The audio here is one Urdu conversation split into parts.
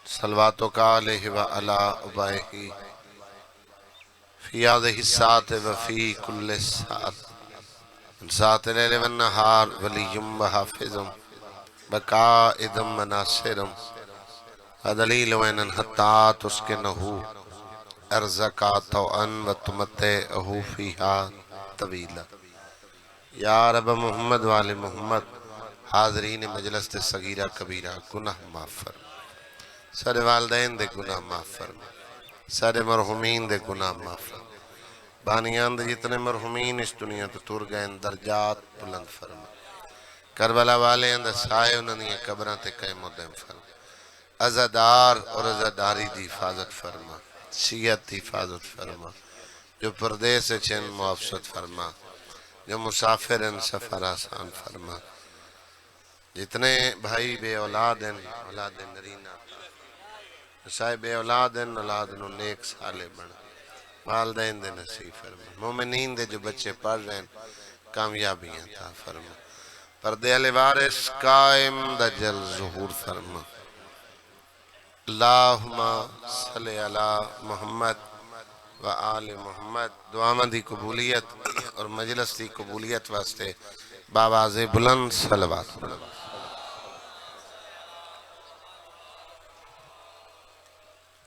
صلواتک علیہ وعلی آبائہ فی هذه الساعة وفی کل ساعة ساعة اللیل والنہار ولی وحافظ بقائد مناصر ودلیل وین حتی تسکنہ ارزقا توأن وتمتعہ فیہا طویلا۔ یا رب محمد وآل محمد، حاضرین مجلس دے صغیرہ کبیرہ گناہ معاف فرما، سارے والدین دے گناہ معاف فرما، سارے مرحومین دے گناہ معاف فرما، بانیان دے جتنے مرحومین اس دنیا تو تور گئے درجات بلند فرما، کربلا والے اندر سائے انہوں نے قبران تے قائم و دائم فرما، عزادار اور عزاداری دی حفاظت فرما، شیعت دی حفاظت فرما، جو پردے سے چین معافظت فرما، جو مسافر ان سفر آسان فرما، جتنے بھائی بے اولاد ہیں اولاد نرینہ، سائے بے اولاد ہیں اولاد انہوں نیک سالے بنا، والدین دے نصیب فرما، مومنین دے جو بچے پڑھ رہے ہیں کامیابیاں تھا فرما، پردے علی وارث قائم دجل ظہور فرما۔ اللہم صلی علی محمد و آل محمد۔ دعا دی قبولیت اور مجلس دی قبولیت واسطے باواز بلند صلوات۔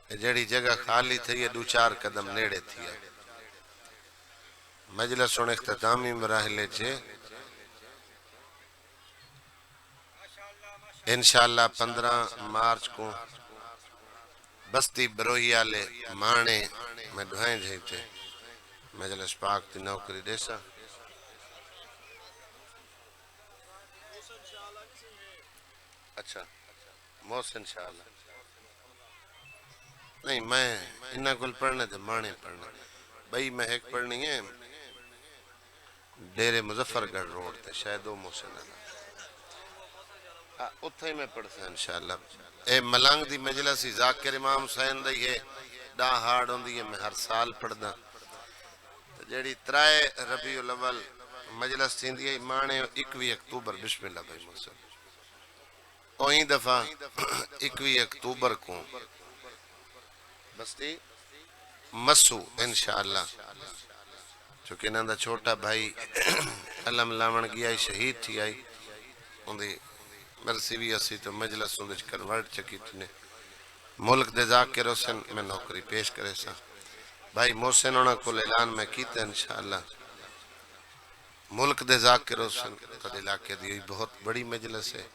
جڑی جگہ خالی تھی یہ دو چار قدم نیڑے تھی، مجلس ان اختتامی مراحلے چھے انشاءاللہ 15 مارچ کو بستی بروہی آلے مانے میں دعائیں جھیچے مجلس پاک تی نوکری دیسا اچھا محسن انشاءاللہ نہیں میں انہاں کل پڑھنے تھے مانے پڑھنے بھئی میں ایک پڑھنی ہے ڈیرے مظفر گڑھ روڈ تے شاید وہ محسن اللہ اتھا ہی میں پڑھتا ہے انشاءاللہ۔ اے ملنگ دی مجلسی ذاکر امام حسین دی ہے ڈا ہارڈ ہوں دی ہے میں ہر سال پڑھدا جیڑی ترائے ربیع الاول مجلس تھی دی ہے مانے 21 اکتوبر بسم اللہ بھائی محسن اوہی دفعہ 21 اکتوبر کو بستی مسو انشاءاللہ چونکہ انہاں دا چھوٹا بھائی علم لاون گیا شہید تھی آئی اندھی مرسی بھی اسی تو مجلس اندھج کروڑ چکی تھی ملک دے ذاکر حسین میں نوکری پیش کرے سا بھائی محسن انہاں کو اعلان میں کیتا انشاءاللہ ملک دے ذاکر حسین قد علاقے دی بہت بڑی مجلس ہے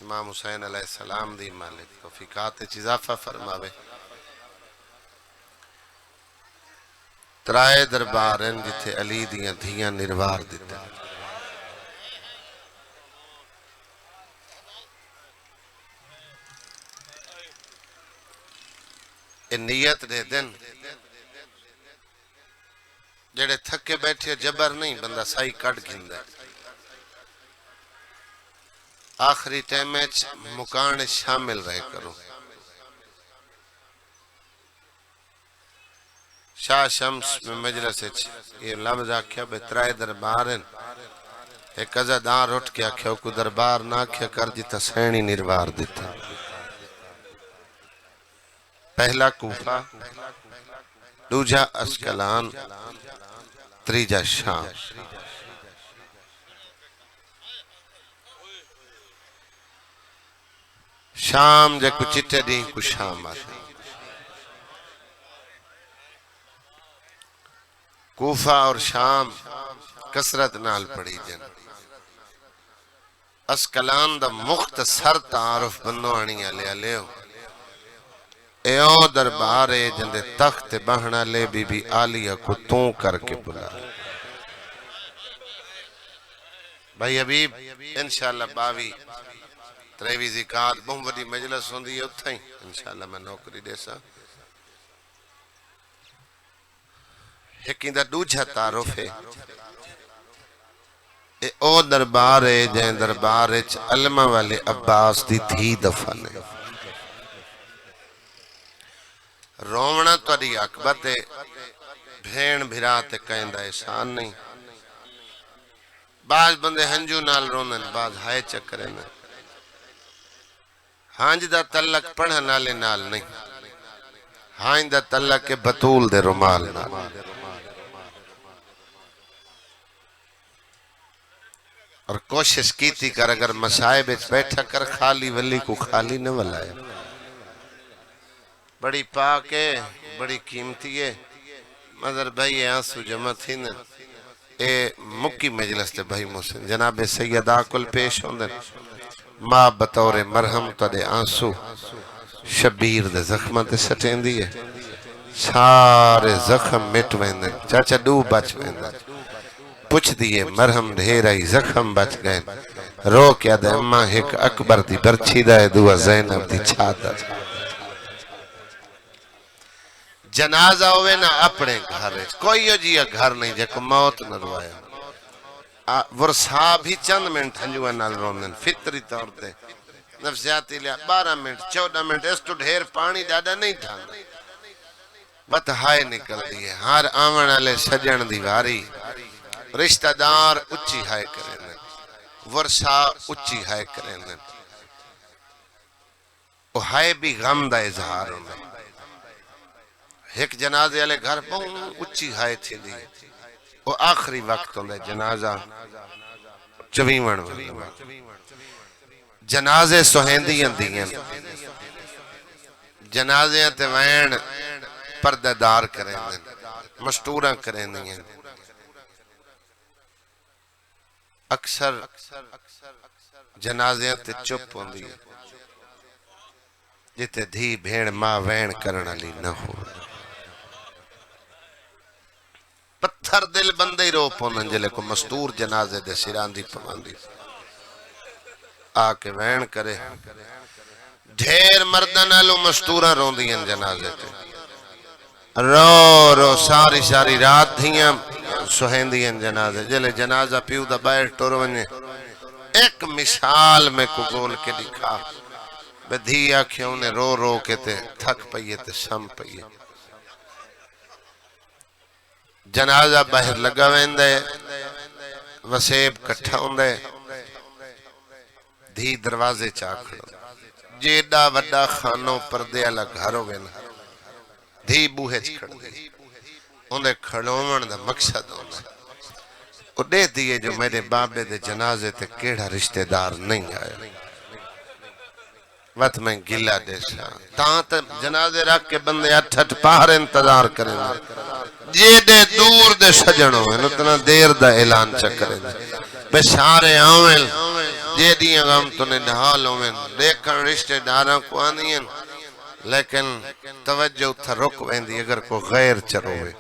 امام حسین علیہ السلام دی مالک توفیقات اضافہ فرماوے ترائے دربارن جتھے علی دیاں دھیاں نروار دیتے نیت دے دن جڑے تھکے بیٹھے جبر نہیں بندہ سائی کٹ گھندہ آخری ٹائم مکان شامل رہے کرو شاہ شمس میں مجلس یہ لفظ آکھیا بہترائے دربارن ایک ازادار اٹھ کے آکھیا کو دربار نہ آکھیا کر دیتا سینی نروار دیتا پہلا کوفہ دوجہ اسکلان تریجہ شام شام جے کو چٹے دیں کو شام آتے کوفہ اور شام کسرت نال پڑی جن اسکلان دا مختصر تعارف بندو آنی آلے آلے ہو ایو دربارے جندے تخت بہنا لے بی بی آلیہ کو توں کر کے بلا بھائی حبیب انشاءاللہ باوی تریوی زکاة بہم وڈی مجلس ہوں دی اتھا ہی انشاءاللہ میں نوکری دے سا ایک دا دوجہ تعارف ہے اے او دربارے جائیں دربارے علمہ والے عباس دی تھی دفن ہے رومنا تو دی اکبت بھین بھراتے کہندہ احسان نہیں بعض بندے ہنجو نال رونن بعض ہائے چکرے نا ہانج دا تلک پڑھن نالے نال نہیں، ہانج دا تلک کے بطول دے رومال نال۔ اور کوشش کیتی کر اگر مسائب اچ بیٹھا کر خالی ولی کو خالی نہ ولائے، بڑی پاک ہے، بڑی قیمتی ہے۔ مدر بھائی آنسو جمع تھی نا، اے مکی مجلس تے بھائی محسن جناب سیدہ کل پیش ہوندن، ماں بطور مرہم تڑے آنسو شبیر دے زخمہ تے سٹین دیئے، سارے زخم مٹ ویندن، چاچا دو بچ ویندن، پوچھ دیئے مرہم ڈھیرائی زخم بچ گئے، رو کیا دے اماں ایک اکبر دی برچی دائے دعا زینب دی چھاتا۔ جنازہ ہوئے نہ اپنے گھر ہے، کوئی جی گھر نہیں جے کو موت نہ روایا، ورسا بھی چند منٹ ہنجوہ نال روندن فطری طور تے نفسیاتی لیا 12 منٹ 14 منٹ اس تو ڈھیر پانی ڈاڈا نہیں تھا، بت ہائے نکل دیئے، ہر آمن علیہ سجن دیواری، رشتہ دار اچھی ہائے کریں دن، ورسا اچھی ہائے کریں دن، وہ ہائے بھی غم دا اظہار ہونا۔ ایک جنازے علیہ گھر بہن اچھی ہائے تھی دی، وہ آخری وقت ہوندے جنازہ چویمن جنازے سہیندیاں دیاں، جنازے تے وین پردہ دار کریں دن، مشتوراں کریں دیاں، اکثر جنازے تے چپ ہوندی ہے، جتے دھی بھیڑ ماں وین کرنا لی نہ ہو، پتھر دل بندے رو پونن جلے کو مستور جنازے دے سیران دی پواندی آکے وین کرے، ڈھیر مردن آلو مستورہ رون دین جنازے تے، رو ساری ساری رات دھیاں سہین دین جنازے، جلے جنازہ پیو دا باہر ٹور ونجے، ایک مثال میں کو گول کے دکھا، بدھی آکھیوں نے رو کے تے تھک پئیے تے سم پئیے، جنازہ باہر لگا ویندے، وسیب کٹھا ہوندے، دھی دروازے چاکھڑو، جیڑا وڈا خانوں پردے اللہ گھرو گئے، دھی بوہے چکھڑ دے، اندھے کھڑومن دا مقصد ہوندے، وہ دے دیئے جو میرے بابے دے جنازے تے کیڑا رشتہ دار نہیں آئے، وقت میں گلہ دے سا، تاں جنازے رکھ کے بندے اٹھٹ پاہر انتظار کریں دے، جیڑے دور دے سجنوں ہیں، اتنا دیر دا اعلان چکریں دے، بے سارے آویں، جیڑیاں غم تو نے ڈھال ہوئیں، دیکھن رشتہ داراں کو آنیاں، لیکن توجہ اتھا رک ویندی اگر کوئی غیر چروے،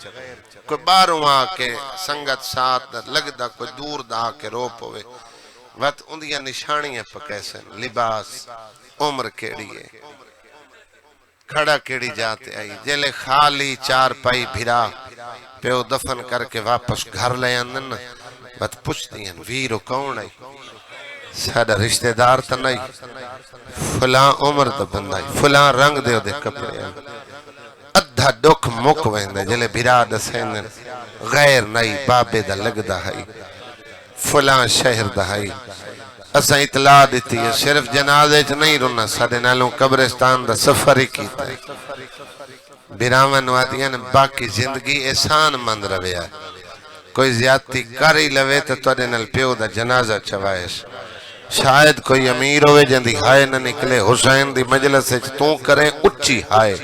کوئی باروں آکے سنگت ساتھ لگدا کوئی دور دا آکے روپ ہوئے، وقت اندیاں نشانیاں پکیسن، لباس، عمر کیڑی ہے، کھڑا کیڑی جاتے آئی، جلے خالی چار پائی بھرا، پیو دفن کر کے واپس گھر لے آندن، وقت پوچھ دیاں ویرو کون آئی، سادہ رشتہ دار تا نہیں، فلاں عمر دا بندائی، فلاں رنگ دے دے کپڑے آئی، ادھا ڈک مک ویندے جلے بھرا دا سیندن، غیر نہیں بابے دا لگ دا ہے، فلاں شہر دا ہے، اسا اطلاع دیتی ہے، صرف جنازے چ نہیں رونا، ساڑھے نالوں قبرستان دا سفر ہی کیتا ہے، بیراون وادیاں باقی زندگی احسان مند رویا ہے، کوئی زیادتی کر ہی لوے تو توڑے نل پیو دا جنازہ چوائش، شاید کوئی امیر ہوئے جندی ہائے نہ نکلے، حسین دی مجلس سے تو کریں اچھی ہائے،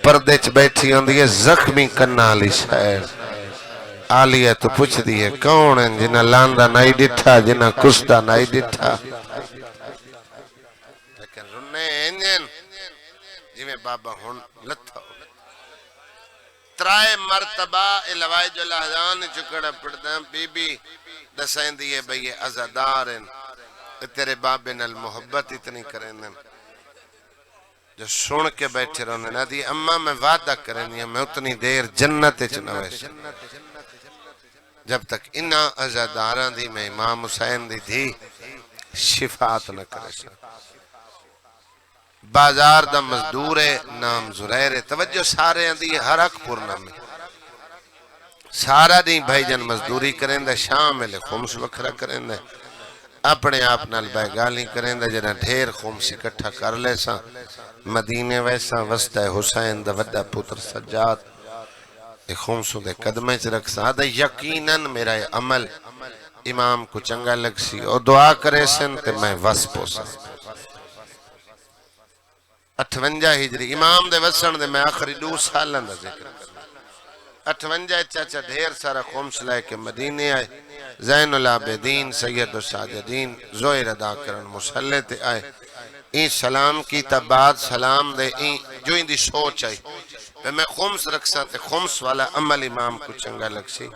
پردے چ بیٹھی ہوندی ہے زخمی کرنا علی شاید، آلیہ تو پوچھ دیئے کون ہیں جنہ لاندہ نائی ڈٹھا جنہ کشدہ نائی ڈٹھا، لیکن رنے انجن جی میں بابا ہون لتھا ہو ترائے مرتبہ الوائی جو لحظان چکڑا پڑتا ہیں بی بی دسائیں دیئے بھئی ازادارن تیرے بابے نال محبت اتنی کریں دن جو سن کے بیٹھے رہنے نا دی اممہ میں وعدہ کریں دیا میں اتنی دیر جنت چنویش جب تک انہا ازاداران دی میں امام حسین دی شفاعت نہ کرے بازار دا مزدور نام زریر توجہ سارے اندی ہر اک پورنا میں سارا دیں بھائی جن مزدوری کریں دے شامل خمس وکھرا کریں دے اپنے آپ نال بے گالی کریں دا جنہ ڈھیر خمس اکٹھا کر لے سا مدینے ویسا وسطہ حسین دا وڈا پتر سجاد ایک خمسوں دے قدمے چ رکھ سا دا یقیناً میرا عمل امام کو چنگا لگ سی اور دعا کرے سن تے میں وس پوسا 58 ہجری امام دے وسن دے میں آخری 2 سالن دا ذکر کرنا 58 چاچا ڈھیر سارا خمس لے کے مدینے آئے زین العابدین سید الساجدین زوئر ادا کرن مسلح تے آئے این سلام کی بعد سلام دے این جو ان دی سوچ آئی میں خمس رکھ سا تے خمس والا عمل امام کو چنگا لگ سی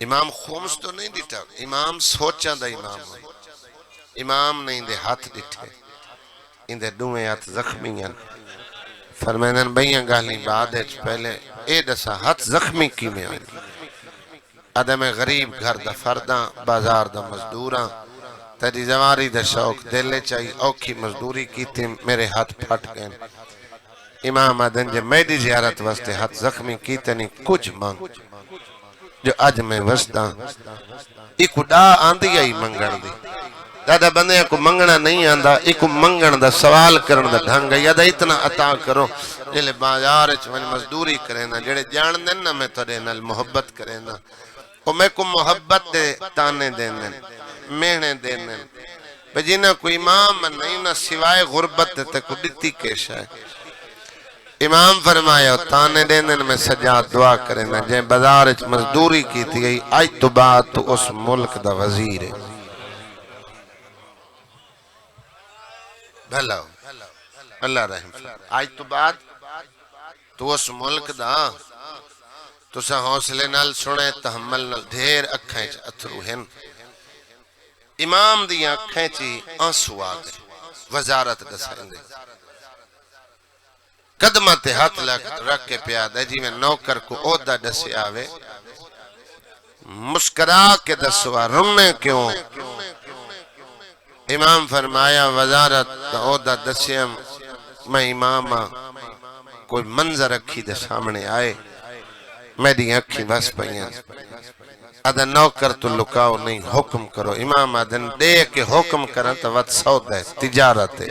امام خمس تو نہیں دیتا امام سوچا دا امام ہوئی امام نے ان دے ہاتھ دیٹھے ان دے دوئے ہاتھ زخمی ہیں فرمینن بھئیاں گالی بعد ہے پہلے اے دسا ہاتھ زخمی کی میں آئی آدم غریب گھر دا فرداں بازار دا مزدوراں تیری زواری دا شوق دلے چاہی اوکھی مزدوری کی تھی میرے ہاتھ پھٹ گئے امام آدن جب میری زیارت واسطے ہاتھ زخمی کی تنی کچھ مانگ جو اج میں وسطاں ایک دا آندھی آئی منگن دی دادا بندے کو منگنا نہیں آندھا ایک منگن دا سوال کرن دا ڈھنگ یا دا اتنا عطا کرو جلے بازار چوانی مزدوری کرنا جڑے جان دینا میں تھوڑے نال محبت کرنا اور میں کو محبت دے تانے دینے مہنے دینے پہ جنہ کوئی امام نہیں نہ سوائے غربت تے کو دیتی کیش ہے امام فرمایا تانے دینے میں سجاد دعا کرنا جائے بازار مزدوری کی تھی گئی آج تو بعد تو اس ملک دا وزیر ہے بھلا ہو اللہ رحم آج تو بعد تو اس ملک دا تو سا حوصلے نال سنے تحمل نال دھیر اکھائیں چا اتھرو ہیں امام دیا اکھائیں چی آنسو آگئے وزارت دسائیں دے قدمت ہاتھ رکھ کے پیادہ جی میں نوکر کو عہدہ دسے آوے مسکرا کے دسوا رمے کیوں امام فرمایا وزارت دا عہدہ دسے میں امامہ کوئی منظر رکھی دے سامنے آئے میری اکھی بس پہیاں آدھا نوکر تو لکاؤ نہیں حکم کرو امام آدھن دے کے حکم کرن تو وقت سود ہے تجارت ہے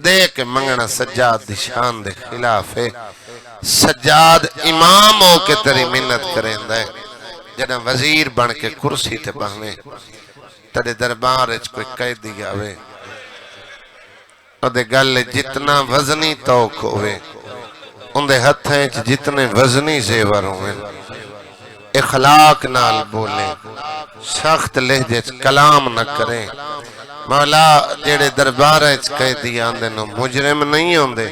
دے کے منگنا سجاد دی شان دے خلاف ہے سجاد امام ہو کے تری منت کریں دے جنہ وزیر بن کے کرسی تے بہنے تڑے دربار اچ کوئی قیدی آوے اور دے گل جتنا وزنی توک ہوئے ان دے ہتھیں جتنے وزنی زیور ہوئے اخلاق نال بولیں سخت لہجے کلام نہ کریں مولا جیڑے دربار قیدی آندے نو مجرم نہیں ہوندے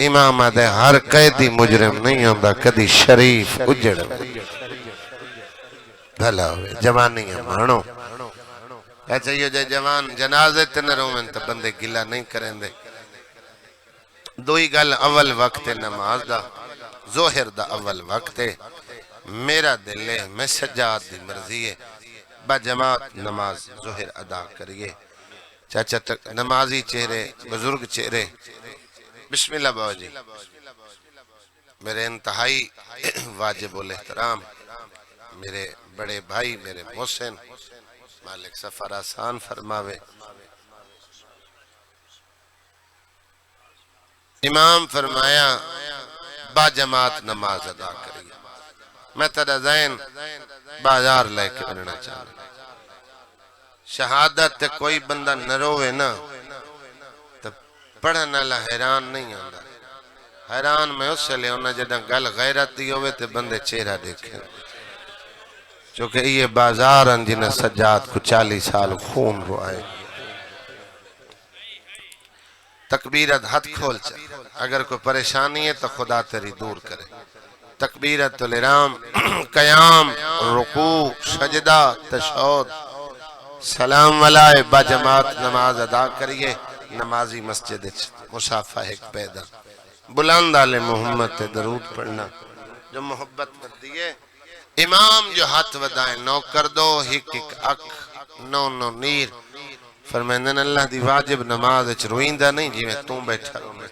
امام آدھے ہر قیدی مجرم نہیں ہوندا کدی شریف اجڑ بھلا ہوئے جوانی مانو اچھا یہ جوان جنازے تے نہ رومن تو بندے گلہ نہیں کریں دے دوئی گل اول وقت نماز دا ظہر دا اول وقت میرا دل ہے میں سجاد دی مرضی ہے با جماعت نماز ظہر ادا کریے چاچا نمازی چہرے بزرگ چہرے بسم اللہ باو جی میرے انتہائی واجب الاحترام میرے بڑے بھائی میرے محسن مالک سفر آسان فرماوے امام فرمایا با جماعت نماز ادا کریے میں تیرا ذہن بازار لے کے بننا چاہتا شہادت تے کوئی بندہ نہ روے نا تو پڑھنا لا حیران نہیں آندا حیران میں اس سے لے ہونا جدہ گل غیرت دی ہوئے تے بندے چہرہ دیکھیں چونکہ یہ بازار جنہ سجاد کو 40 سال خون روائے تکبیرت ہاتھ کھول چاہ اگر کوئی پریشانی ہے تو خدا تیری دور کرے تکبیرت الارام قیام رکوع سجدہ تشہد سلام والائے با جماعت نماز ادا کریے نمازی مسجد مصافہ ایک پیدا بلند آل محمد تے درود پڑھنا جو محبت کر دیئے امام جو ہاتھ ودائیں نو کر دو ہک ہک اک نو نو نیر فرمائندن اللہ دی واجب نماز اچھ روئندہ نہیں جی میں توں بیٹھا رو میں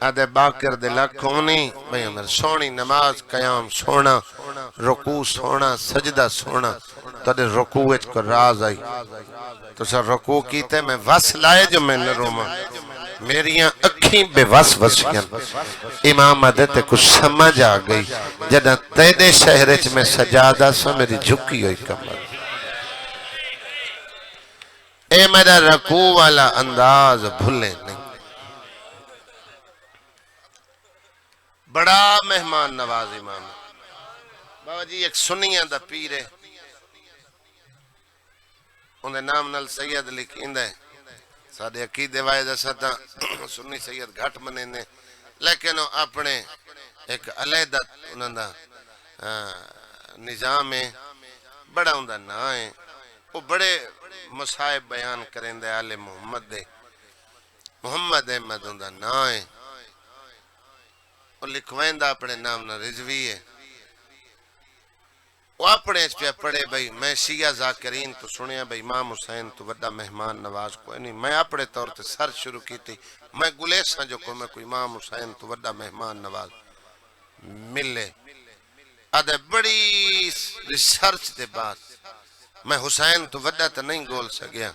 آدھے باکر دے لکھونی بھئی امر سونی نماز قیام سونا رکوع سونا سجدہ سونا تھوڑے رکوع وچ کو راز آئی تو سر رکوع کیتے میں وس لائے جو میں نہ روما میریاں اکھیں بے وس وسیاں امام عدد کچھ سمجھ آ گئی جدہ تیدے شہرچ میں سجادہ سو میری جھکی ہوئی کمر اے میرا رکوع والا انداز بھولے نہیں بڑا مہمان نواز امام بابا جی ایک سنیاں دا پیر ہے انہیں نام نال سید لکھیں دے ساڑھے عقیدے وائدہ ستا سنی سید گھٹ منینے لیکن اپنے ایک علیدہ انہوں دا نظام ہے بڑا انہوں نا ہے وہ بڑے مصائب بیان کریں دے آل محمد احمد انہوں نا ہے وہ لکھوائن دا اپنے نام نا رضوی ہے وہ اپنے اس پہ پڑھے بھئی میں شیعہ ذاکرین تو سنیا بھئی امام حسین تو وڈا مہمان نواز کوئی نہیں میں اپنے طور تے سرچ شروع کی تھی میں گلیساں جو میں کوئی امام حسین تو وڈا مہمان نواز ملے آدھے بڑی ریسرچ دے بعد میں حسین تو وڈا تا نہیں گول سکیا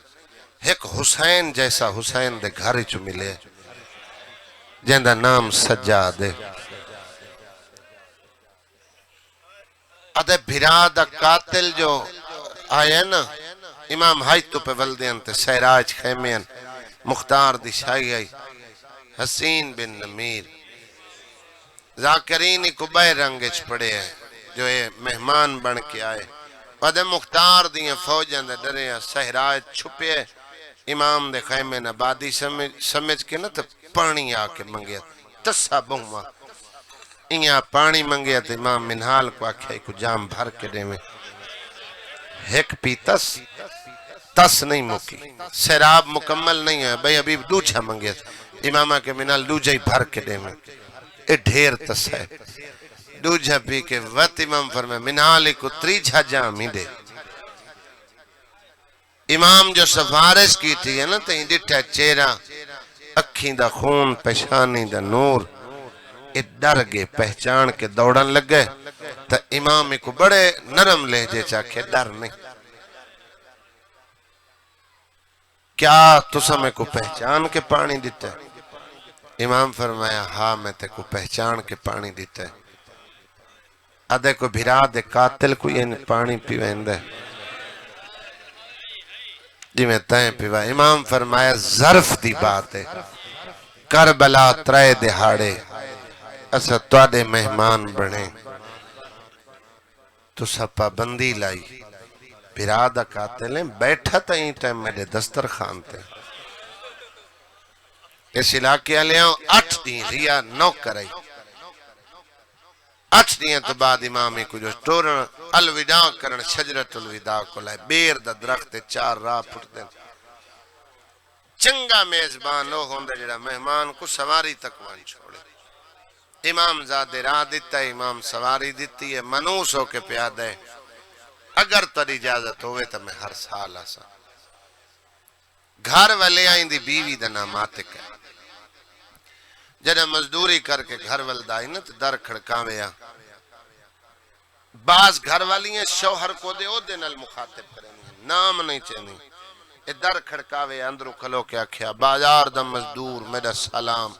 ایک حسین جیسا حسین دے گھر چو ملے جہندہ نام سجاد ہے ادھے بھرادہ قاتل جو آئے نا امام حیتو پہ ولدین تے سہراج خیمین مختار دی شاہی آئی حسین بن نمیر ذاکرینی کبھائی رنگچ پڑے ہیں جو یہ مہمان بن کے آئے ادھے مختار دیاں فوجیں دے ڈرے ہیں سہراج چھپے امام دے خیمین آبادی سمجھ کے نا تو پانی آکے منگیا تسا بہما انہاں پانی منگیا تو امام منحال کو آکھیا ایک جام بھر کے دے میں ایک پی تس نہیں مکی سراب مکمل نہیں ہے بھئی ابھی دوچھا منگیا امامہ کے منحال دوجہ ہی بھر کے دے میں اے ڈھیر تس ہے دوجہ پی کے وقت امام فرمائے منحال کو تریجہ جام ہی دے امام جو سفارش کی تھی ہے نا تو ڈٹھا چہرہ اکھیں دا خون پیشانی دا نور ڈر گئے پہچان کے دوڑن لگ گئے تا امام کو بڑے نرم لہجے چاکے ڈر نہیں کیا تسا میں کو پہچان کے پانی دیتا ہے امام فرمایا ہاں میں تے کو پہچان کے پانی دیتا ہے ادھے کو بھرا دے قاتل کو یہ پانی پیوین دے جی میں تائیں پیوا امام فرمایا ظرف دی بات ہے کربلا ترائے دہاڑے اسا توڑے مہمان بنے تو سپا بندی لائی برادہ قاتلیں بیٹھا تا ہی ٹائم میرے دستر خان تے اس علاقے لے آؤں 8 دین ریا 9 کرائی 8 دین تو بعد امامی کو جو ٹورن الوداع کرن شجرت الوداع کو لائے بیر دا درخت 4 راہ پھٹ دیں چنگا میزبان ہو ہوندے جڑا مہمان کو سواری تکوان چھوڑے امام زادے راہ دیتا ہے امام سواری دیتی ہے منوس ہو کے پیادہ ہے اگر تر اجازت ہوئے تو میں ہر سال آسا گھر والے آئیں دی بیوی دا نام آتک ہے جنہ مزدوری کر کے گھر والدائی نا تو در کھڑکاویا بعض گھر والی ہیں شوہر کو دے او دے نال مخاطب کریں نام نہیں چینی در کھڑکاوے اندرو کھلو کیا کیا بازار دا مزدور میرا سلام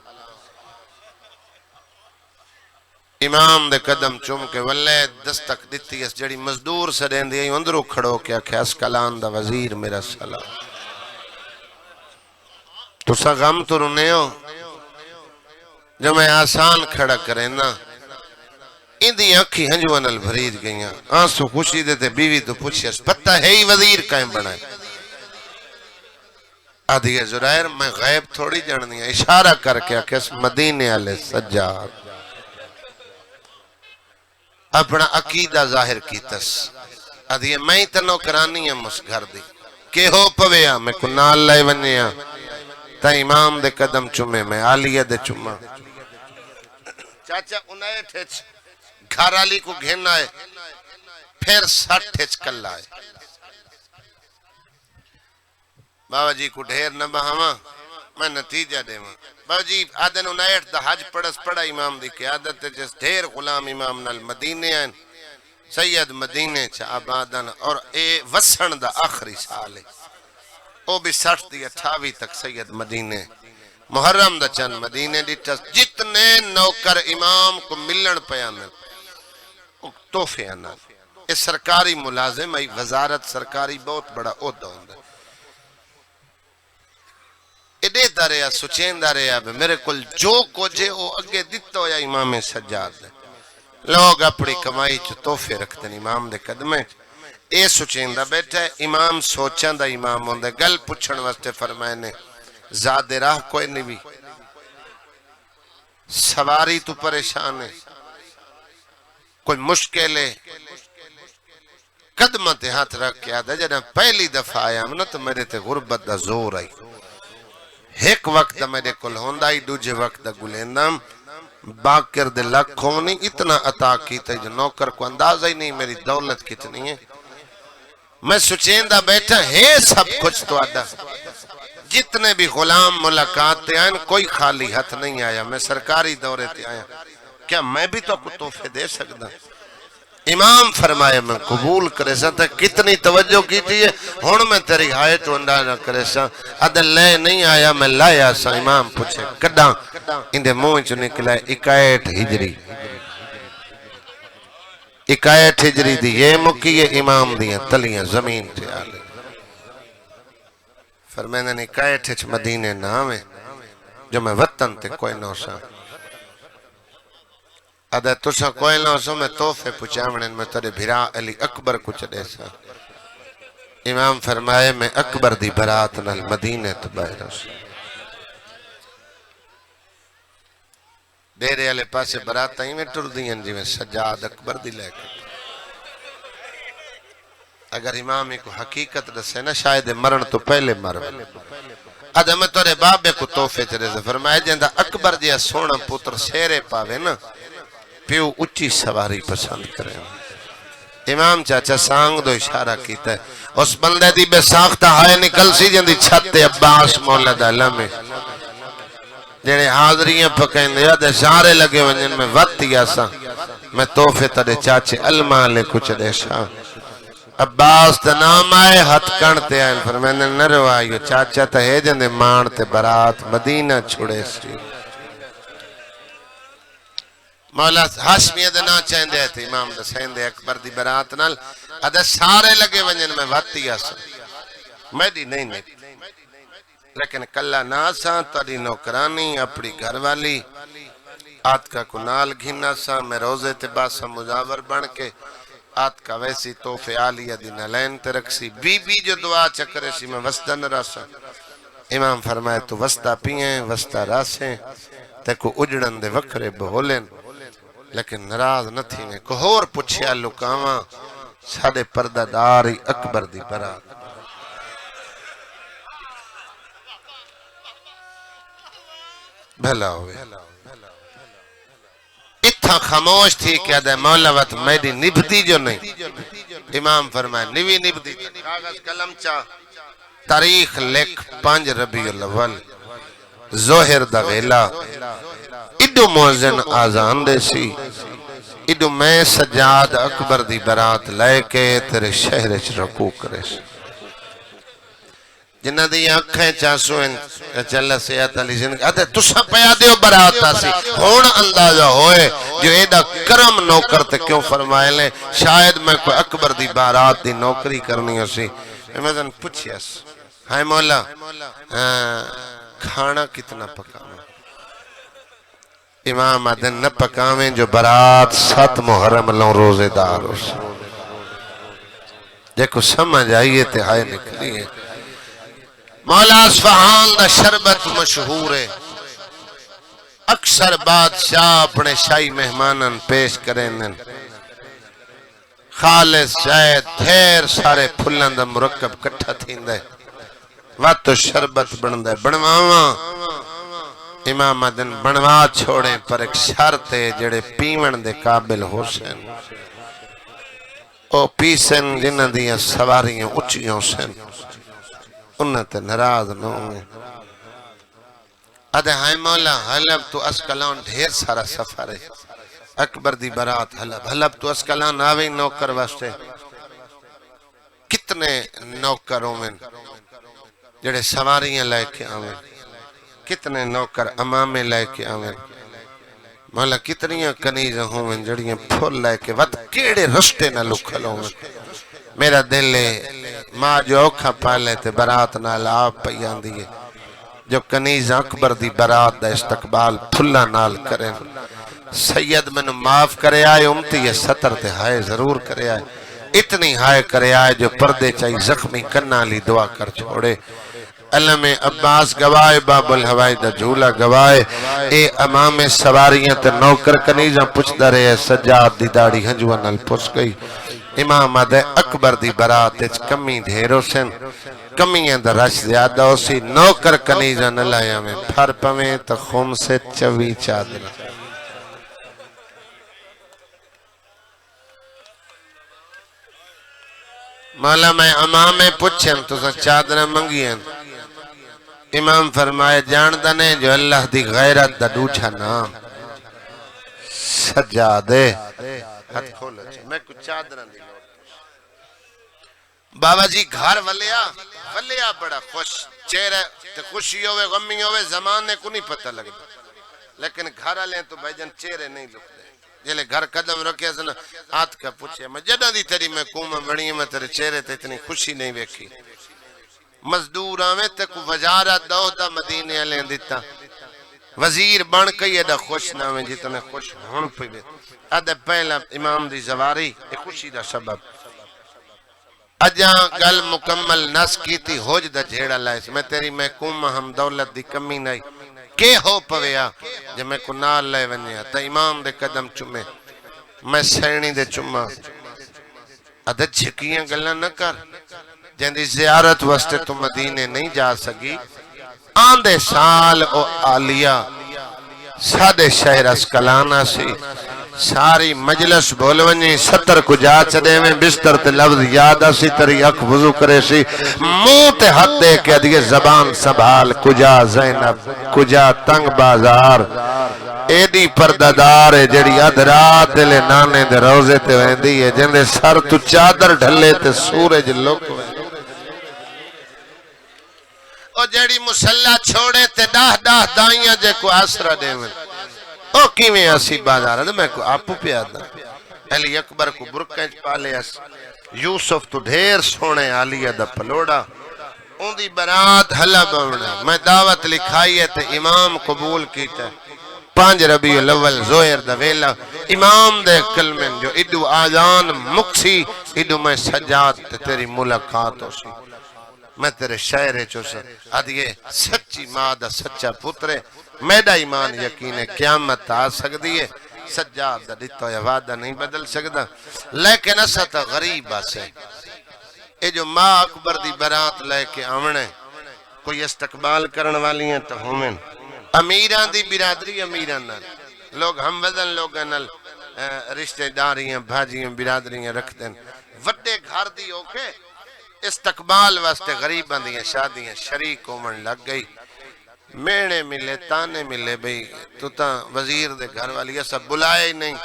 امام دے قدم چوم کے واللہ دستک دیتی اس جڑی مزدور سے دین دی اندرو کھڑو کیا کیا اس کلان دا وزیر میرا سلام تو سا غم تو رنے ہو جو میں آسان کھڑا کریں نا ان دی آنکھی ہنجوانل بھرید گئیاں آنسو خوشی دیتے بیوی تو پوچھی اس پتہ ہے ہی وزیر قائم بنائے آدھی زرائر میں غیب تھوڑی جاننی ہے اشارہ کر کے کس مدینے علیہ سجاد اپنا عقیدہ ظاہر کی تس آدھی میں تنو کرانی ہے مس گھر دی کہ ہو پویا میں کنال لائے ونیا تا امام دے قدم چمے میں آلیہ دے چمہ چاچا انہیں ٹھیچ گھر آلی کو گھن آئے پھر 60 ٹھیچ کل آئے بابا جی کو ڈھیر نہ بہاما میں نتیجہ دے ماں بابا جی آدھن انائٹ دا حج پڑس پڑا امام دی قیادت جس ڈھیر غلام امام نال مدینے آئین سید مدینے چ آبادن اور اے وسن دا آخری سال ہے او بھی 60 دی 28 تک سید مدینے محرم دا چند مدینے ڈٹا جتنے نوکر امام کو ملن پیانن تحفے آنا یہ سرکاری ملازم ہے وزارت سرکاری بہت بڑا عہدہ ہوندا ایڈے دریا سچین دریا میرے کل جو کچھ ہے وہ اگے دتا ہویا امام سجاد ہے لوگ اپنی کمائی چ تحفے رکھتے ہیں امام دے قدمے اے سچین دا بیٹھا ہے امام سوچاں دا امام ہوندا گل پوچھن واسطے فرمائے نے زاد راہ کوئی نہیں بھی سواری تو پریشان ہے کوئی مشکل ہے قدمہ تے ہاتھ رکھ کے آدھا جنہاں پہلی دفعہ آیا ہم نا تو میرے تے غربت دا زور آئی ایک وقت دا میرے کل ہوندا ہی دوجے وقت دا گلیندم باکر دے لکھوں نہیں اتنا عطا کیتا جو نوکر کو اندازہ ہی نہیں میری دولت کتنی ہے میں سچین دا بیٹھا ہے سب کچھ تو آدھا جتنے بھی غلام ملاقات تے آئیں کوئی خالی ہاتھ نہیں آیا میں سرکاری دورے تے آیا کیا میں بھی تو کو تحفے دے سکتا امام فرمائے میں قبول کرے سا تھا کتنی توجہ کی تھی ہون میں تیری آئے تو اندازہ کرے سا عدل لے نہیں آیا میں لایا سا امام پوچھے کڈاں اندے منہ چو نکلا 61 ہجری 61 ہجری دی یہ مکی یہ امام دیاں تلیاں زمین تے آلے فرمائے نے 61 مدینے نام ہے جو میں وطن تے کوئی نو سا ادھا تُسا کوئی نہ سو میں توفے پچھامنن میں ترے بھرا علی اکبر کچھ دے سا امام فرمائے میں اکبر دی برات نال مدینے تو باہر سا ڈیرے علی پاسے برات ہی میں ٹر دیں جی میں سجاد اکبر دی لے کر اگر امامی کو حقیقت رسے نا شاید مرن تو پہلے مرن ادھا میں ترے بابے کو توفے چرے سے فرمائے جندہ اکبر جیا سونا پتر سیرے پاوے نا پیو اچھی سواری پسند کریں امام چاچا سانگ دو اشارہ کیتا ہے اس بندے دی بے ساختہ ہائے نکل سی جن دی چھت عباس مولد علم میں جنہیں حاضریاں پکیں دیا دے سارے لگے ونجن میں وقت دیا سا میں توفے تڑے چاچے علمہ لے کچھ دے شاہ عباس تے نام آئے ہتھ کرنتے آئے فرمائنے نرو آئیو چاچا تے ہے جن دے مانتے برات مدینہ چھوڑے سی مولا حاشمیہ دے نا چاہن دے تھے امام دے سین دے اکبر دی برات نال ادھا سارے لگے ونجن میں واتی آسا میں دی نہیں لیکن کلہ ناسا تاری نوکرانی اپنی گھر والی آت کا کنال گھنا سا میں روزے تے باسا مجاور بن کے آت کا ویسی توفے آلیہ دی نلین تے رکھسی بی بی جو دعا چکرے سی میں وسطہ نراسا امام فرمائے تو وسطہ پیئیں وسطہ راسیں تے کو اجڑن دے وکرے بہولیں لیکن نراز نہ تھی میں کہور پچھیا لکاواں ساڑے پردہ داری اکبر دی برات بھلا ہوئے اتھا خاموش تھی کہ ادھے مولا وقت میری نبھتی جو نہیں امام فرمائے نوی نبھتی کاغذ کلم چاہ تاریخ لکھ 5 ربیع الاول ظہر دا ویلا ایڈو موزن آزان دے سی ایڈو میں سجاد اکبر دی برات لے کے تیرے شہر چ رکوع کرے سی جنہ دی آنکھیں چاسو ہیں چلہ سیات علی زندگی آتے تسا پیا دیو براتا سی ہون اندازہ ہوئے جو ایڈا کرم نوکر تے کیوں فرمائے لیں شاید میں کوئی اکبر دی بارات دی نوکری کرنی ہو سی میں دن پوچھیس ہائے مولا کھانا کتنا پکانا امام آدھن نہ پکاویں جو برات 7 محرم لوں روزے دار ہو سی دیکھو سمجھ آئیے تے ہائے نکلی ہے مولا اصفہان دا شربت مشہور ہے اکثر بادشاہ اپنے شاہی مہمانن پیش کریں خالص شاید دھیر سارے پھلن دا مرکب کٹھا تھین دے وقت تو شربت بن دے بنواواں امام مدن بنوا چھوڑیں پر ایک شرط ہے جڑے پیون دے قابل ہو سن او پیسن جنہ دیا سواریاں اچھیوں سن انہاں تے نراز نہ ہوئے ادھے ہائے مولا حلب تو اسکلان ڈھیر سارا سفر ہے اکبر دی برات حلب حلب تو اسکلان آوے نوکر واسطے کتنے نوکروں میں جڑے سواریاں لے کے آویں کتنے نوکر امامے لے کے آویں مولا کتنیاں کنیزیں ہوئیں جڑیاں پھول لے کے وقت کیڑے رشتے نہ لکھل ہوئیں میرا دل ماں جو اوکھا پالے تے برات نال آپ پیان دیئے جو کنیز اکبر دی برات دا استقبال پھلا نال کریں سید منو معاف کرے آئے امتی یہ ستر تے ہائے ضرور کرے آئے اتنی ہائے کرے آئے جو پردے چاہی زخمی کرنا لی دعا کر چھوڑے علم عباس گوائے باب الہوائی دا جھولا گوائے اے امام سواریاں تے نوکر کنیزاں پچھ درے سجاد دی داڑی ہنجوان نال پچھ گئی امام آدھے اکبر دی برات اچ کمی دھیرو سن کمیاں دا رش زیادہ ہو سی نوکر کنیزاں نلائیاں میں پھر پویں تو خم سے چوی چادر مولا میں امام پچھن تو سا چادر منگیاں امام فرمائے جاندہ نے جو اللہ دی غیرت دا دوچھا نام سجادے ہاتھ کھولا میں کچھ چادران دی لوٹ بابا جی گھر ولیا بڑا خوش چہرے تے خوشی ہوئے غمی ہوئے زمانے کو نہیں پتہ لگتا لیکن گھر آلیں تو بھائی جن چہرے نہیں لکھتے جلے گھر قدم رکھے سن آت کا پوچھے میں جدہ دی تیری میں کومہ بڑی میں تیرے چہرے تے اتنی خوشی نہیں ویکھی مزدور آمیں تے کو وزارت دو دا مدینے لیں دیتا وزیر بن کئی ایڈا خوش نامیں جتنے خوش ہون پہ بھی ادھے پہلا امام دی زواری ایک خوشی دا سبب اجاں گل مکمل نس کی تھی ہوج دا جھیڑا لائس میں تیری محکوم ہم دولت دی کمی نہیں کہ ہو پویا جب میں کو نال لے ونیا تا امام دے قدم چمے میں سینی دے چمہ ادھے جھکیاں گلہ نہ کر جندی زیارت وستے تو مدینے نہیں جا سکی آندے سال او آلیا سادے شہر اسکلانا سی ساری مجلس بولونی 70 کجا چدے میں بستر تے لفظ یادہ سی تری اک وضو کرے سی منہ تے حد دے کے دیئے زبان سنبھال کجا زینب کجا تنگ بازار ایدی پرددار ہے جڑی ادرات لے نانے دے روزے تے ویندی ہے جن دے سر تو چادر ڈھلے تے سورج لوک ویندی او جڑی مسلح چھوڑے تے ڈاہ دائیاں جے کو آسرہ دے میں او کیویں اسی بازار ہے میں کو آپو پیادا علی اکبر کو برکینچ پالے اس یوسف تو ڈھیر سونے آلیہ دا پلوڑا ان دی برات حلہ بونا میں دعوت لکھائی ہے تے امام قبول کیتا ہے 5 ربیع الاول زہر دا ویلا امام دے کلمن جو ادو آذان مکسی ادو میں سجاد تے تیری ملاقات ہو سی میں تیرے شہرے چوسا آدھئے سچی ماں دا سچا پترے میڈا ایمان یقین ہے قیامت آ سکتی ہے سجاد دا دیتا ہے وعدہ نہیں بدل سکتا لیکن اسا تا غریب آسے اے جو ماں اکبر دی برات لے کے آمنے کوئی استقبال کرن والی ہیں تو ہمیں امیران دی برادری امیران نال لوگ ہم وزن لوگاں نال رشتہ داریاں بھاجیاں برادریاں رکھتے ہیں وڈے گھر دی اوکے استقبال واسطے غریباں دیاں شادیاں شریک ہومن لگ گئی میڑے ملے تانے ملے بھئی تو تا وزیر دے گھر والی ایسا بلائے ہی نہیں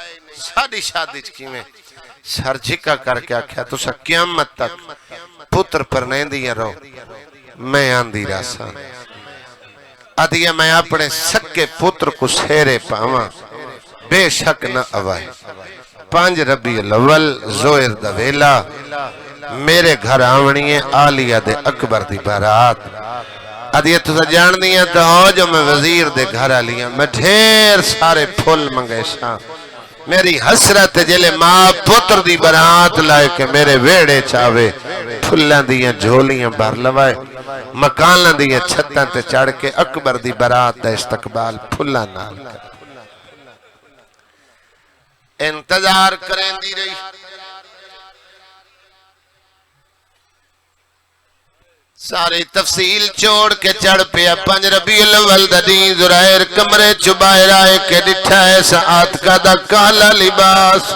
ساڑی شادی چکی میں سر جھکا کر کے آکھیا تو سا قیامت تک پتر پر نہیں دیا رہو میں آندھی راسا آدھیا میں اپنے سکے پتر کو سیرے پاواں بے شک نہ آوائے 5 ربیع الاول زہر دا ویلا میرے گھر آونی ہے آلیہ دے اکبر دی برات آدھیا تو جان دیا تو ہو جو میں وزیر دے گھر آلیاں میں ڈھیر سارے پھول منگے شاہ میری حسرت جلے ماں پتر دی برات لائے کہ میرے ویڑے چاوے پھلان دیا جھولیاں بھر لوائے مکاناں دیا چھتاں تے چڑھ کے اکبر دی برات دا استقبال پھلان نال کر انتظار کریں دی رہی ساری تفصیل چھوڑ کے چڑھ پیا 5 ربیع الاول دا دین زرائر کمرے چبائے رائے کے ڈٹھا ہے ساعت کا دا کالا لباس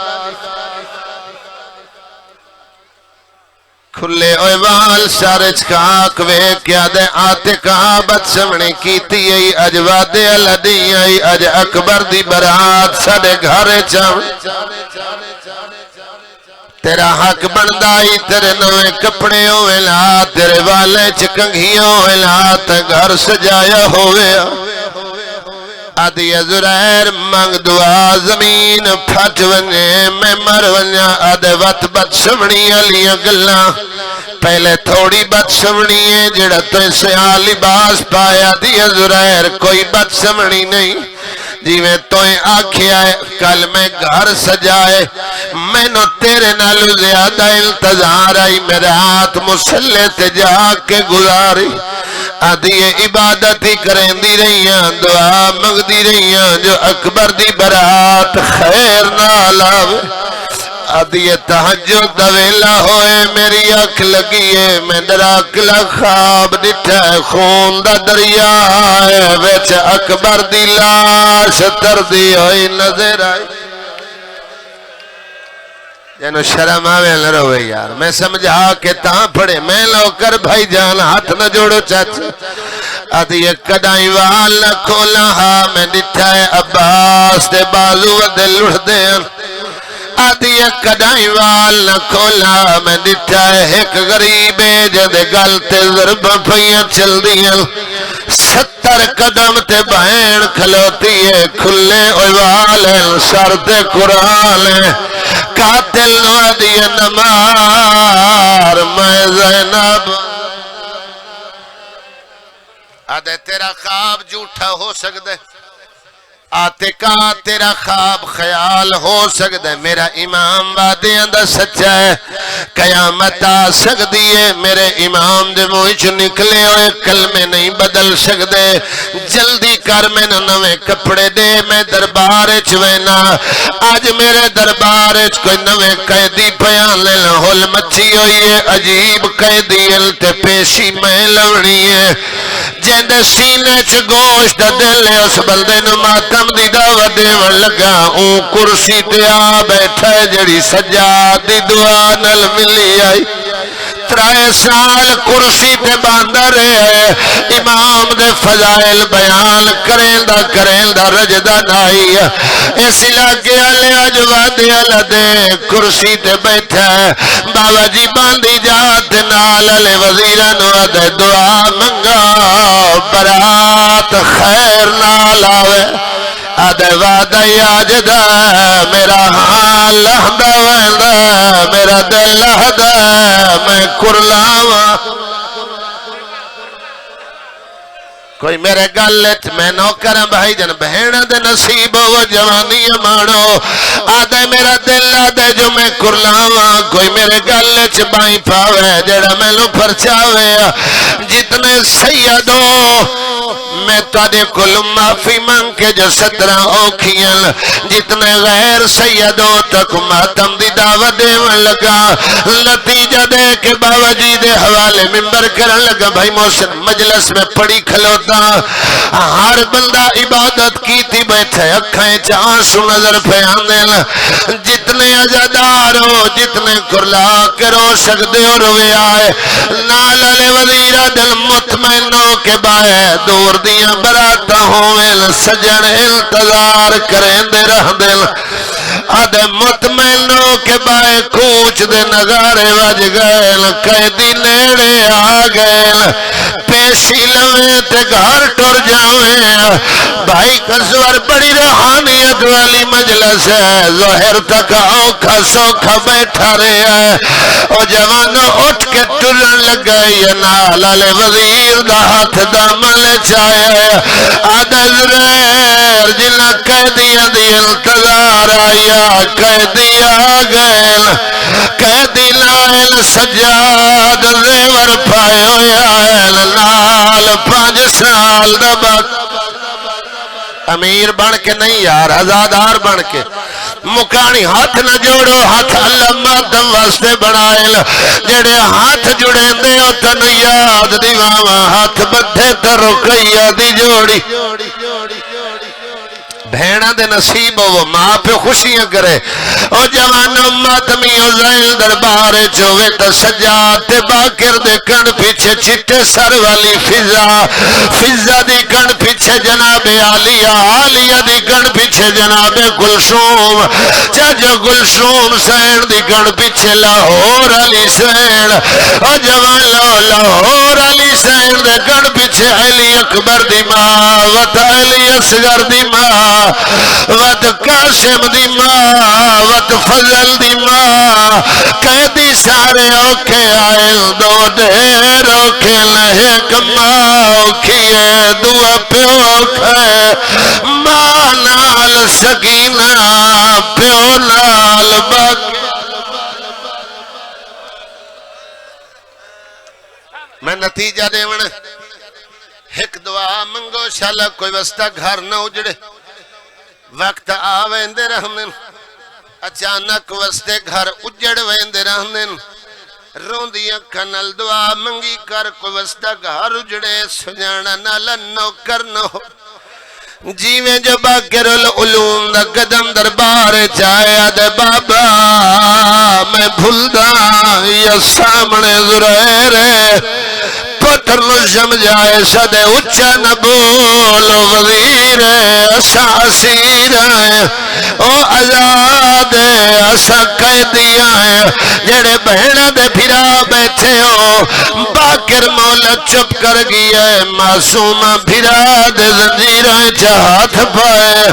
کھلے اوے وال شارچ کاک ویکیا دے آتے کعبت سمنے کیتی ای اج وعدے الدی ای اج اکبر دی برات ساڑے گھارے چاہم تیرا حق بندائی تیرے نوے کپڑے ہوئے لا تیرے والے چکنگیوں ہوئے لا تے گھر سجایا ہوئے آدھی زرائر منگ دعا زمین پھٹ ونجے میں مر ونجا آدھے وط بد سمنی علیہ گلہ پہلے تھوڑی بد سمنی ہے جڑا تو سیاہ لباس پایا دیا زرائر کوئی بد سمنی نہیں جی میں توئیں آکھیا ہے کل میں گھر سجائے میں نو تیرے نالو زیادہ انتظار آئی میرے ہاتھ مسلح تے جا کے گزاری آدھی عبادت ہی کریں دی رہیاں دعا مگ دی رہیاں جو اکبر دی برات خیر نالاوے آدھی تہجد دویلا ہوئے میری اکھ لگیے میں دراکلہ خواب ڈٹھا خون دا دریا ہے ویچ اکبر دی لاش تردی ہوئی نظر آئی جنو شرم آوے نہ روے یار میں سمجھا کہ تاں پڑے میں لو کر بھائی جان ہاتھ نہ جوڑو چاچا آدھی کدائی وال نہ کھولا ہاں میں ڈٹھا ہے عباس دے بازو دے لڑ دے آدھی کدائی وال نہ کھولا میں ڈٹھا ہے ایک غریبے جدے گلتے ضرب پھیاں چل دیاں 70 قدم تے بہن کھلوتی ہے کھلے اوال شرط قرآن قاتل نوادی نمار میں زینب آدھے تیرا خواب جھوٹا ہو سکتے آتے کا تیرا خواب خیال ہو سکتا ہے میرا امام وعدے اندر سچا ہے قیامت آ سکتی ہے میرے امام دے موچ نکلے ہوئے کلمے نہیں بدل سکتے جلدی کر میں نوے کپڑے دے میں دربار چوینا آج میرے دربار کوئی نوے قیدی پیان لینا ہول مچی ہوئی ہے عجیب قیدی تے پیشی میں لونی ہے جیندے سینے چ گوشت دل اس بندے نو ماتم دی دعوت دیون لگا اون کرسی تے آ بیٹھا جڑی سجاد دی دعا نال ملی آئی 3 سال کرسی تے باندھا رہے امام دے فضائل بیان کریں دا رجدہ نائی اس علاقے والے اجواد دے کرسی تے بیٹھا بابا جی باندھی جات نال علی وزیران دے دعا منگا برات خیر نال آوے آدھے وعدہ یاجدہ میرا حال لہدہ ویندہ میرا دل لہدہ میں کرلاواں کوئی میرے گلت میں نوکرم بھائی جن بہن دے نصیب وہ جوانی مانو آدھے میرا دل آدھے جو میں کرلاواں کوئی میرے گلت بائی پاوے جڑا میں لو پرچاوے جتنے سیدو میں تادے کل معافی مانگ کے جو 17 اوکھیاں جتنے غیر سیدوں تک ماتم دی دعوت دیون لگا نتیجہ دے کے بابا جی دے حوالے منبر کرن لگا بھائی محسن مجلس میں پڑی کھلوتا ہر بندہ عبادت کی تھی بیٹھے اکھائیں چانسو نظر پیاندل جتنے عزادار ہو جتنے کرلا کے رو سکتے ہو روے آئے نال وزیرہ دل مطمئنوں کے بائے دور دیاں براتا ہوئے سجن انتظار کریں دے رہ دل آدھے مطمئنوں کے بائے کوچ دے نظارے وج گئے قیدی نیڑے آ گئے پیشی لویں تے گھر ٹر جاویں بھائی کسور بڑی روحانیت والی مجلس ہے ظہر تک اوکھا سوکھا بیٹھا رہے ہے او جوانو اٹھ کے ٹرن لگ گئی نال علی وزیر دا ہاتھ دامن چاہے آدھے زریر جنہ قیدیاں دی انتظار آیا قیدی آگئل قیدی لائل سجاد زیور پائے ہویا نال 5 سال دبت امیر بن کے نہیں یار عزادار بن کے مکانی ہاتھ نہ جوڑو ہاتھ اللہ مادم واسطے بنائل جڑے ہاتھ جڑیں دے او تن یاد دیواں ہاتھ بدھے تر رکیہ دی جوڑی بھیڑا دے نصیب ہو ماں پہ خوشیاں کرے او جوانو ماتمی او زائل دربار چوے تا سجاد تے باکر دے کن پیچھے چٹے سر والی فضا دی کن پیچھے جناب عالیہ دی کن پیچھے جناب گلشوم چاچو گلشوم سین دی کن پیچھے لاہور علی سین او جوانو لاہور علی سین دے کن پیچھے علی اکبر دی ماں وط علی اصغر دی ماں وط قاسم دی ماں وط فضل دی ماں قیدی سارے اوکھے آئے دو دیر اوکھے لہے کما اوکھیے دعا پیو اوکھے ماں نال سکینہ پیو نال باقی میں نتیجہ دے ونے ایک دعا منگو شالا کوئی وسطہ گھر نہ اجڑے وقت آویندے رہنن اچانک وستے گھر اجڑ ویندے رہنن روندیاں کھنل دعا منگی کر کوئی وسطہ گھر اجڑے سجانا نالن نو کرنو جیویں جو باکر العلوم دا قدم دربار چاہیا دے بابا میں بھولدا یا سامنے زرائر پتر نو سمجھائے صدے اچھا نہ بولو وزیر اساسیر او آزاد اسا قیدیاں جڑے بہنہ دے پھرا بیٹھے ہو باکر مولا چپ کر گیا معصوم پھرا دے زنجیریں چاہت پائے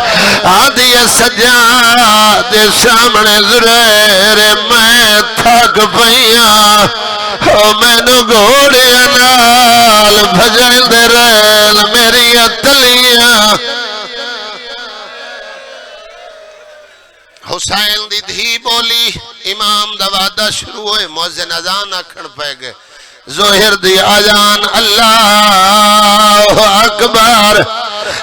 آدھی سجاد سامنے زریر میں تھک پئیاں میں نو گھوڑے نال بھجن دے ریل میری اتلیاں حسین دی دھی بولی امام دا وعدہ شروع ہوئے مؤذن اذان آکھن پہ گئے ظہر دی اذان اللہ اکبر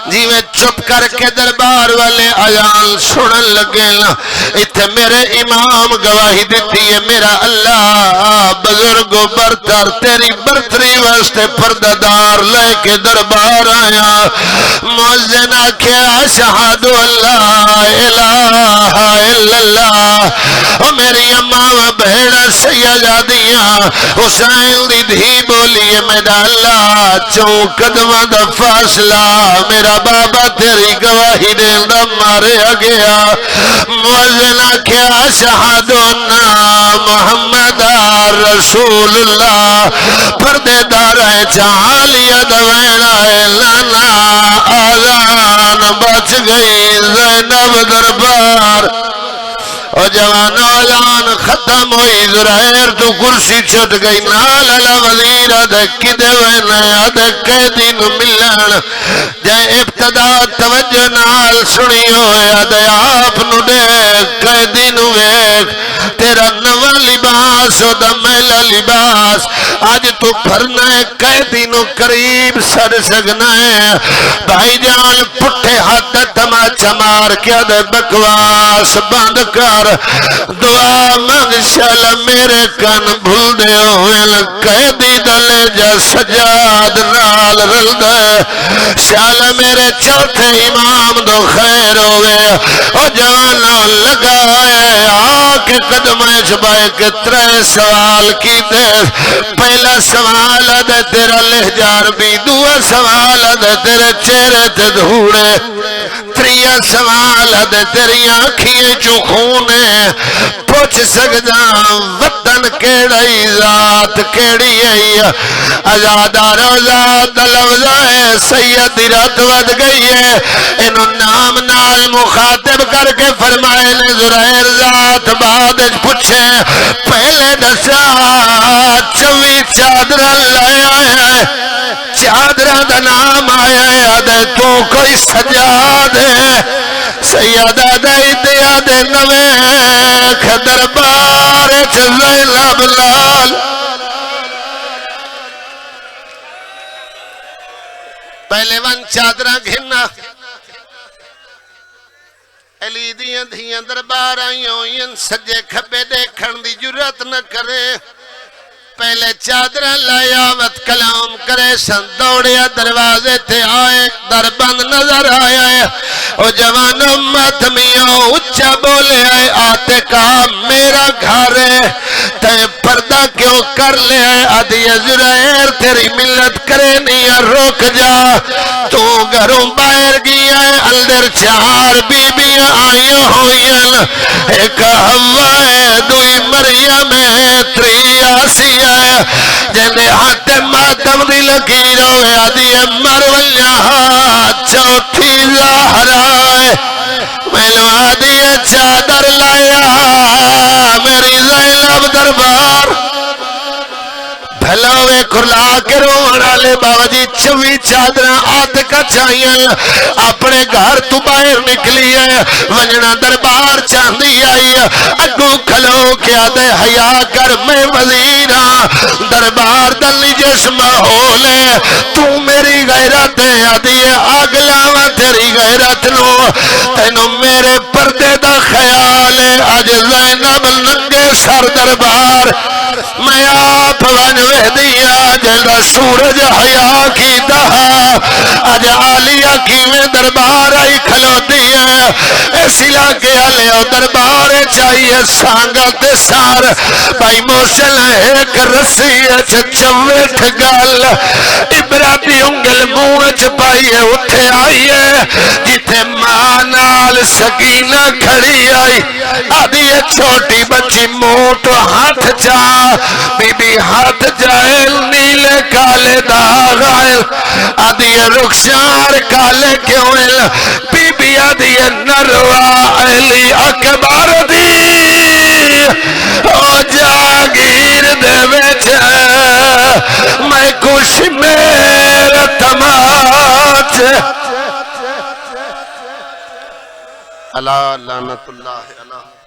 جی میں چپ کر کے دربار والے اذان سنن لگے نا اتھے میرے امام گواہی دیتی ہے میرا اللہ بزرگ و برتر تیری برتری واسطے پرددار لے کے دربار آیا مؤذن آکھے اشہد اللہ الہ الا اللہ او میری امام بہنہ سیدادیاں حسین دی دھی بولی ہے میرا اللہ چون قدمہ دا فاصلہ میرا بابا تیری گواہی دین دا مارے گیا مؤذن کیا اشہد ان محمد رسول اللہ پردے دار چالیہ دوینا لانا آذان بچ گئی زینب دربار اور جوان اعلان ختم ہوئی زرائر تو کرسی چھٹ گئی نال علا وزیر دکی دے وینا دکے دن ملن جائے ابتدا توجہ نال سنی ہویا دے آپ نو دے دن ویک تیرا نوا لباس و دا میلا لباس آج تو پھرنا ہے قیدی نو قریب سر سگنا ہے بھائی جان پٹھے ہاتھ تماچا مار کیا دے بکواس بند کر دعا مانگ شالا میرے کن بھول دے ہوئے قیدی دلے جا سجاد نال رل دے شالا میرے چوتھے امام دو خیر ہوئے او جوانا لگائے آکے قدمیں چھبائے کہ ترے سوال کی دے پہلا سوال دے تیرا لہجار بھی دعا سوال دے تیرے چہرے تے دھوڑے تریا سوال دے تیری آنکھیں چو خونے پوچھ سکتا وطن کیڑی ذات کیڑی ہے ازادہ روزاد لفظائے سیدی رات ود گئی ہے انہوں نام نال مخاطب کر کے فرمائے نے زرائر ذات بعد پوچھے پہلے دسا چوی چادر لائے آئے چادر دا نام آیا ہے تو کوئی سجاد ہے سیدہ دیا دے نویک دربار زینب لال پہلے ون چادرہ گھننا علی دیاں دھیاں دربار آئیں ہوئیں سجے کھبے دیکھن دی جرات نہ کرے پہلے چادر لایاوت کلام کرے سن دوڑیا دروازے تے آئے در بند نظر آیا ہے او جوان ماتمیوں اچھا بولے آئے آتے کہا میرا گھر ہے تے پردہ کیوں کر لے آئے آدھی زرائر تیری ملت کرے نہیں روک جا تو گھروں باہر گیا ہے اندر چار بی بی آئیاں ہوئیاں ایک ہوا ہے دوئی مریم ہے تری آسیہ ہے جنہیں ہاتھ ماتم دی لکیر ہوئے آدھی مرولیہ چوتھی زہرہ ہے میلو آدھی چادر لایا میری زینب دربار بھلوے کھلا کے رونا لے بابا جی 24 چادرہ آت کا چاہیے اپنے گھر تو باہر نکلی ہے ونجنا دربار چاندی آئی اگو کھلو کیا دے حیا کر میں وزیرہ دربار دلی جسم ہو لے تو میری غیرت ہے آدھی آگلاوہ تیری غیرت نو تینو میرے پردے دا خیال ہے آج زینب ننگے سر دربار میں آپ ونوے دیا جلدہ سورج حیا کی دہا آج آلیہ کی میں دربار آئی کھلو دیا اس علاقے آلے دربار چاہیے سانگت سار بھائی موشل ایک رسی چوٹ گل عبرتی انگل موچ پائیے اٹھے آئیے جتے مانال سکینہ کھڑی آئی آدھی چھوٹی بچی موٹ ہاتھ چاہ بی بی ہاتھ جائل نیلے کالے داغ آئل آدھی رخشار کالے کیوئل بی بی آدھی نروا علی اکبر دی او جاگیر دے بیچے میں کچھ میرا تماچ اللہ لعنت اللہ علیہ